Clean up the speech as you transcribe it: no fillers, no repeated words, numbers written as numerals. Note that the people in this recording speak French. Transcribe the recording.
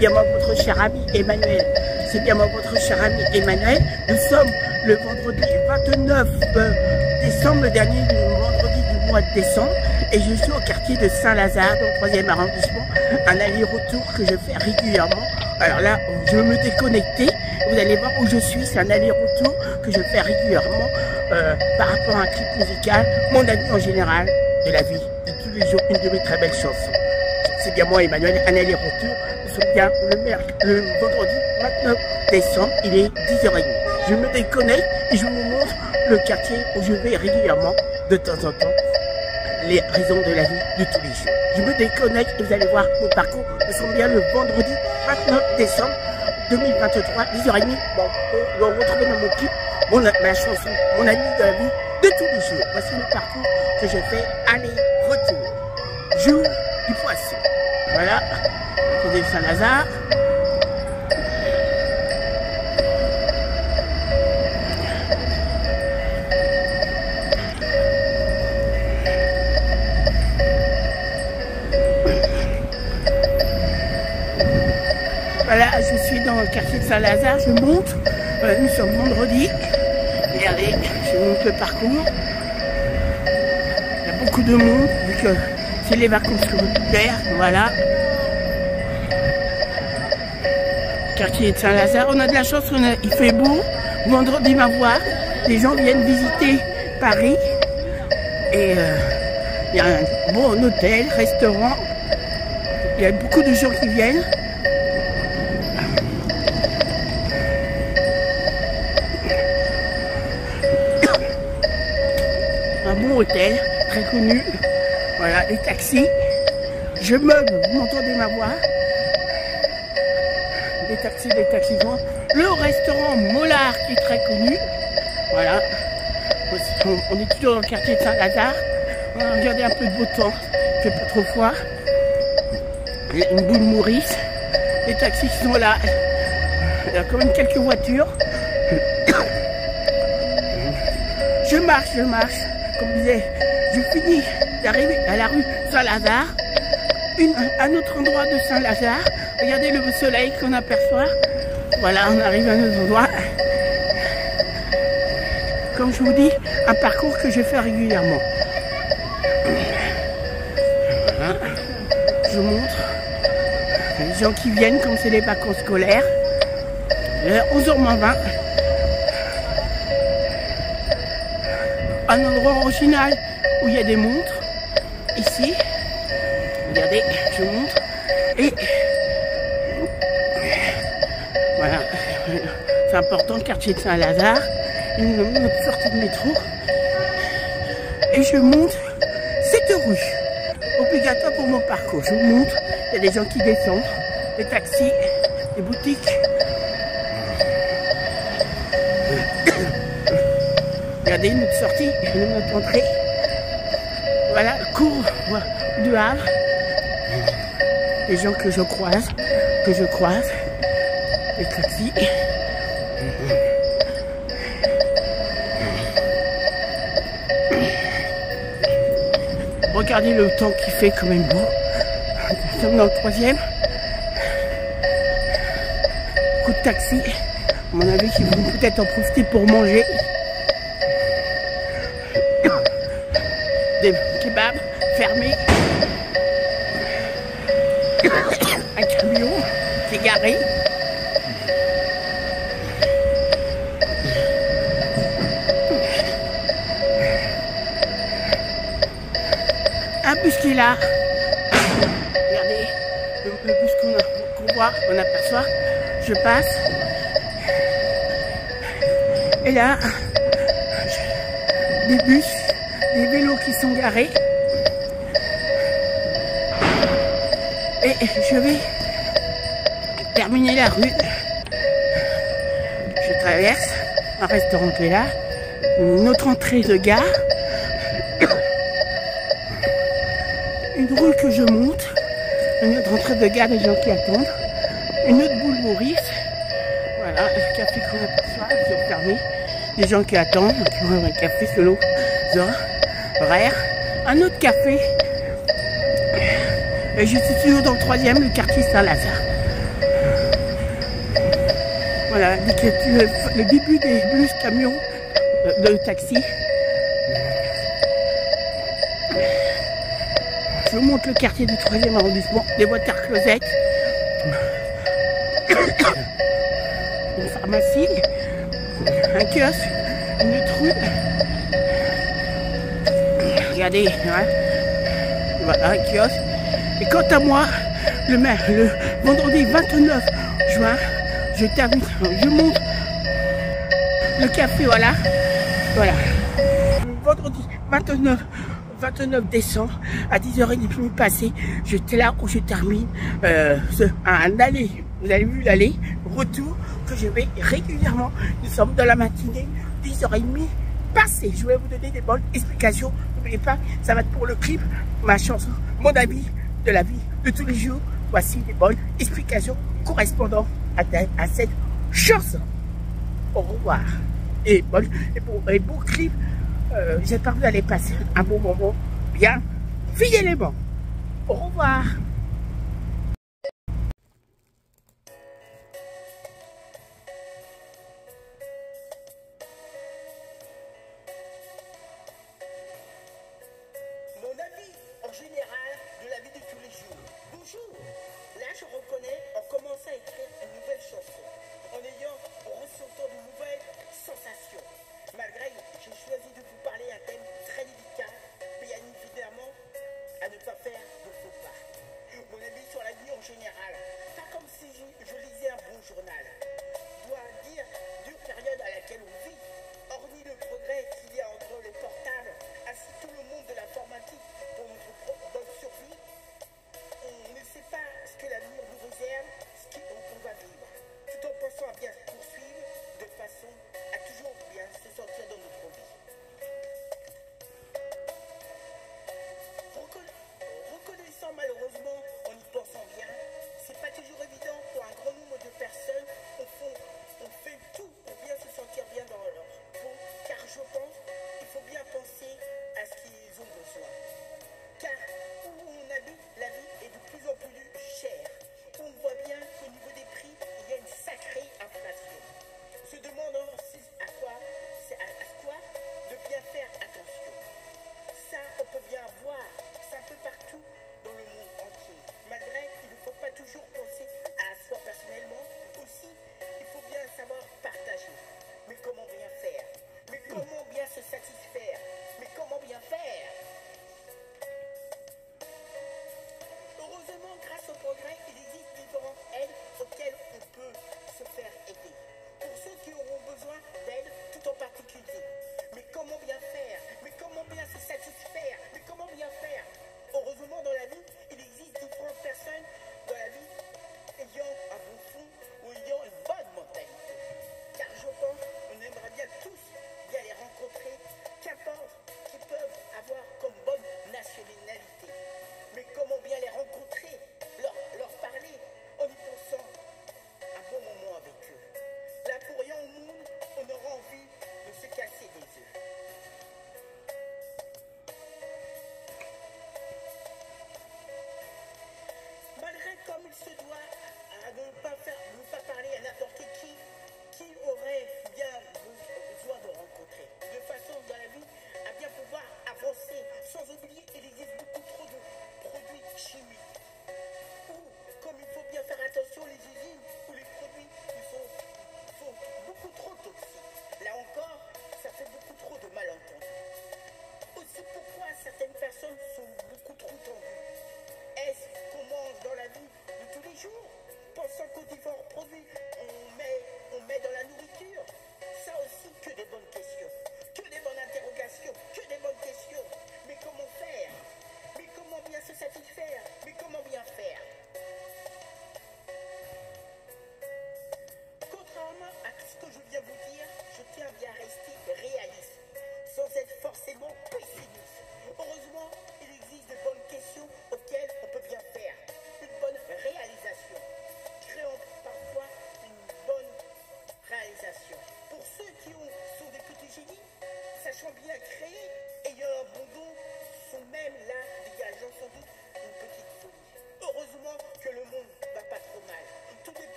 bien moi votre cher ami Emmanuel. C'est bien moi votre cher ami Emmanuel. Nous sommes le vendredi 29 décembre, le dernier vendredi du mois de décembre. Et je suis au quartier de Saint-Lazare, dans le 3e arrondissement. Un aller-retour que je fais régulièrement. Alors là, je vais me déconnecter. Vous allez voir où je suis. C'est un aller-retour que je fais régulièrement par rapport à un clip musical. Mon ami en général de la vie, de tous les jours, une de mes très belles chansons. C'est bien moi, Emmanuel, un aller-retour. Nous sommes bien le vendredi 29 décembre, il est 10h30. Je me déconnecte et je vous montre le quartier où je vais régulièrement, de temps en temps, les raisons de la vie de tous les jours. Je me déconnecte et vous allez voir mon parcours. Nous sommes bien le vendredi 29 décembre 2023, 10h30. Bon, on va retrouver dans mon clip ma chanson, mon ami de la vie de tous les jours. Voici le parcours que je fais aller-retour. Jour du poisson. Voilà, côté de Saint-Lazare. Voilà, je suis dans le quartier de Saint-Lazare, je monte. Nous sommes vendredi. Regardez, je monte le parcours. Il y a beaucoup de monde, vu que c'est les vacances scolaires. Voilà. Quartier de Saint-Lazare. On a de la chance, il fait beau. Vendredi, va voir. Les gens viennent visiter Paris. Et il y a un bon hôtel, restaurant. Il y a beaucoup de gens qui viennent. Un bon hôtel, très connu. Voilà, les taxis. Je meuble, vous m'entendez ma voix. Des taxis grands. Le restaurant Mollard qui est très connu. Voilà. On est toujours dans le quartier de Saint-Lazare. On a regardé un peu de beau temps. Il fait pas trop froid. Il y a une boule Maurice. Les taxis sont là. Il y a quand même quelques voitures. Je marche. Comme je disais, je finis d'arriver à la rue Saint-Lazare, un autre endroit de Saint-Lazare. Regardez le soleil qu'on aperçoit. Voilà, on arrive à notre endroit. Comme je vous dis, un parcours que je fais régulièrement. Voilà. Je vous montre les gens qui viennent comme c'est les vacances scolaires. 11h20. Un endroit original où il y a des montres. Ici, regardez, je vous montre. Et voilà, c'est important, le quartier de Saint-Lazare. Une autre sortie de métro. Et je monte cette rue, obligatoire pour mon parcours. Je vous montre, il y a des gens qui descendent, des taxis, des boutiques. Regardez une autre sortie, une autre entrée. Voilà, cours du Havre. Les gens que je croise, les taxis. Regardez le temps qu'il fait quand même beau. Nous sommes dans le 3e. Coup de taxi. À mon avis, ils vont peut-être en profiter pour manger. Des kebabs fermés. Un camion qui est garé. Un bus qui est là. Regardez, le bus qu'on voit, on aperçoit. Je passe. Et là, des bus, des vélos qui sont garés. Et je vais terminer la rue. Je traverse un restaurant qui est là. Une autre entrée de gare. Une rue que je monte. Une autre entrée de gare, des gens qui attendent. Une autre boule Maurice. Voilà, le café qu'on aperçoit, ils ont fermé. Des gens qui attendent, qui ont un café selon horaire. Un autre café. Et je suis toujours dans le 3e, le quartier Saint-Lazare. Voilà, le début des bus camions de taxi. Je vous montre le quartier du 3e arrondissement, des voitures closettes. Une pharmacie, un kiosque, une autre rue. Regardez, hein. Voilà un kiosque. Et quant à moi, le vendredi 29 juin, je termine, je monte le café, voilà. Voilà. Le vendredi 29 décembre à 10h30 passé, j'étais là où je termine un aller. Vous avez vu l'aller, retour que je vais régulièrement. Nous sommes dans la matinée, 10h30 passé. Je vais vous donner des bonnes explications. N'oubliez pas, ça va être pour le clip, ma chanson, mon avis de la vie de tous les jours. Voici des bonnes explications correspondant à cette chanson. Au revoir. Et bon clip. J'espère que vous allez passer un bon moment bien fidèlement. Au revoir. Mon avis en général de la vie de tous les jours. Bonjour. Là, je reconnais, on commence à écrire une nouvelle chanson en ressentant de nouvelles sensations.